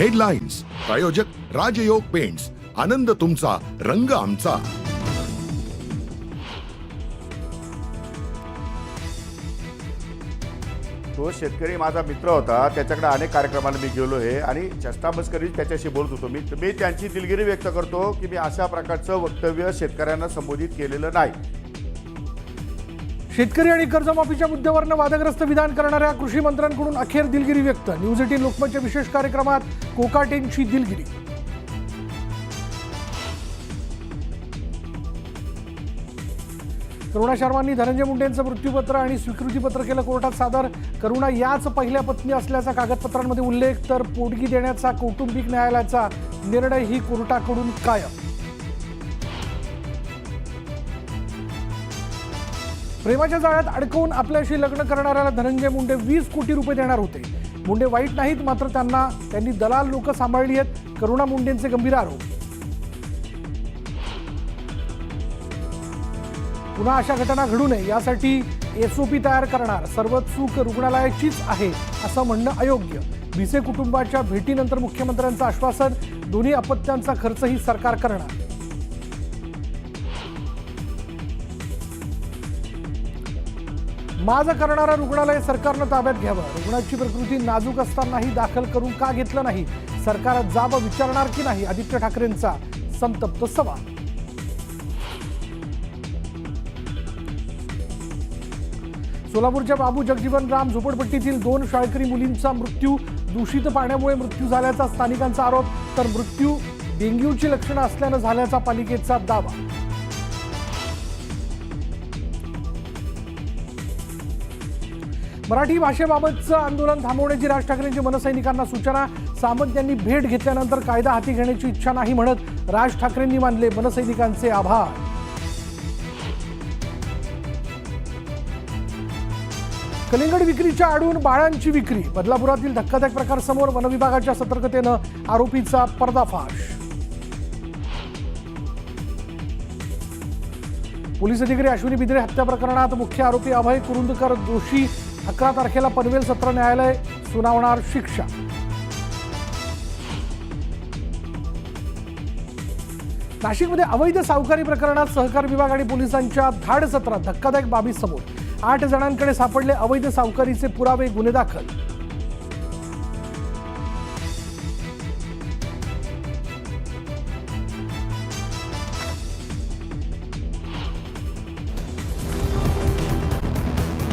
Headlines प्रायोजक राजयोग paints, आनंद तुमचा, रंग आमचा। तो शेतकरी माझा मित्र होता, त्याच्याकडे अनेक कार्यक्रमाला मी गेलो आहे आणि चष्टामस्करी त्याच्याशी बोलत होतो। मी त्यांची दिलगिरी व्यक्त करतो की मी अशा प्रकारचं वक्तव्य शेतकऱ्यांना संबोधित केलेलं नाही। शेतकरी आणि कर्जमाफीच्या मुद्द्यावरनं वादग्रस्त विधान करणाऱ्या कृषी मंत्र्यांकडून अखेर दिलगिरी व्यक्त। न्यूज 18 लोकमतच्या विशेष कार्यक्रमात कोकाटेंची दिलगिरी। करुणा शर्मांनी धनंजय मुंडेंचं मृत्यूपत्र आणि स्वीकृतीपत्र केलं कोर्टात सादर। करुणा याच पहिल्या पत्नी असल्याचा कागदपत्रांमध्ये उल्लेख, तर पोटगी देण्याचा कौटुंबिक न्यायालयाचा निर्णयही कोर्टाकडून कायम। प्रेमाच्या जाळ्यात अडकवून आपल्याशी लग्न करणाऱ्याला धनंजय मुंडे 20 कोटी रुपये देणार होते। मुंडे वाईट नाहीत, मात्र त्यांनी दलाल लोक सांभाळली आहेत, करुणा मुंडेंचे गंभीर आरोप। पुन्हा अशा घटना घडू नये यासाठी एसओपी तयार करणार, सर्व चूक रुग्णालयाचीच आहे असं म्हणणं अयोग्य। भिसे कुटुंबाच्या भेटीनंतर मुख्यमंत्र्यांचं आश्वासन, दोन्ही अपत्यांचा खर्चही सरकार करणार। माझं करणारं रुग्णालय सरकारनं ताब्यात घ्यावं, रुग्णाची प्रकृती नाजूक असतानाही दाखल करून का घेतलं नाही, सरकार जाब विचारणार की नाही, आदित्य ठाकरेंचा संतप्त सवाल। सोलापूरच्या बाबू जगजीवन राम झोपडपट्टीतील 2 शाळकरी मुलींचा मृत्यू, दूषित पाण्यामुळे मृत्यू झाल्याचा स्थानिकांचा आरोप, तर मृत्यू डेंग्यूची लक्षणं असल्यानं झाल्याचा पालिकेचा दावा। मराठी भाषेबाबतचं आंदोलन थांबवण्याची राज ठाकरेंची मनसैनिकांना सूचना। सामंत यांनी भेट घेतल्यानंतर कायदा हाती घेण्याची इच्छा नाही म्हणत राज ठाकरेंनी मानले मनसैनिकांचे आभार। कलिंगड विक्रीच्या आडून बाळांची विक्री, बदलापुरातील धक्कादायक प्रकार समोर, वनविभागाच्या सतर्कतेनं आरोपीचा पर्दाफाश। पोलीस अधिकारी अश्विनी बिद्रे हत्या प्रकरणात मुख्य आरोपी अभय कुरुंदकर दोषी, 11 तारखेला पनवेल सत्र न्यायालय सुनावणार शिक्षा। नाशिकमध्ये अवैध सावकारी प्रकरणात सहकार विभाग आणि पोलिसांच्या धाड सत्रात धक्कादायक बाबी समोर, 8 जणांकडे सापडले अवैध सावकारीचे पुरावे, गुन्हे दाखल।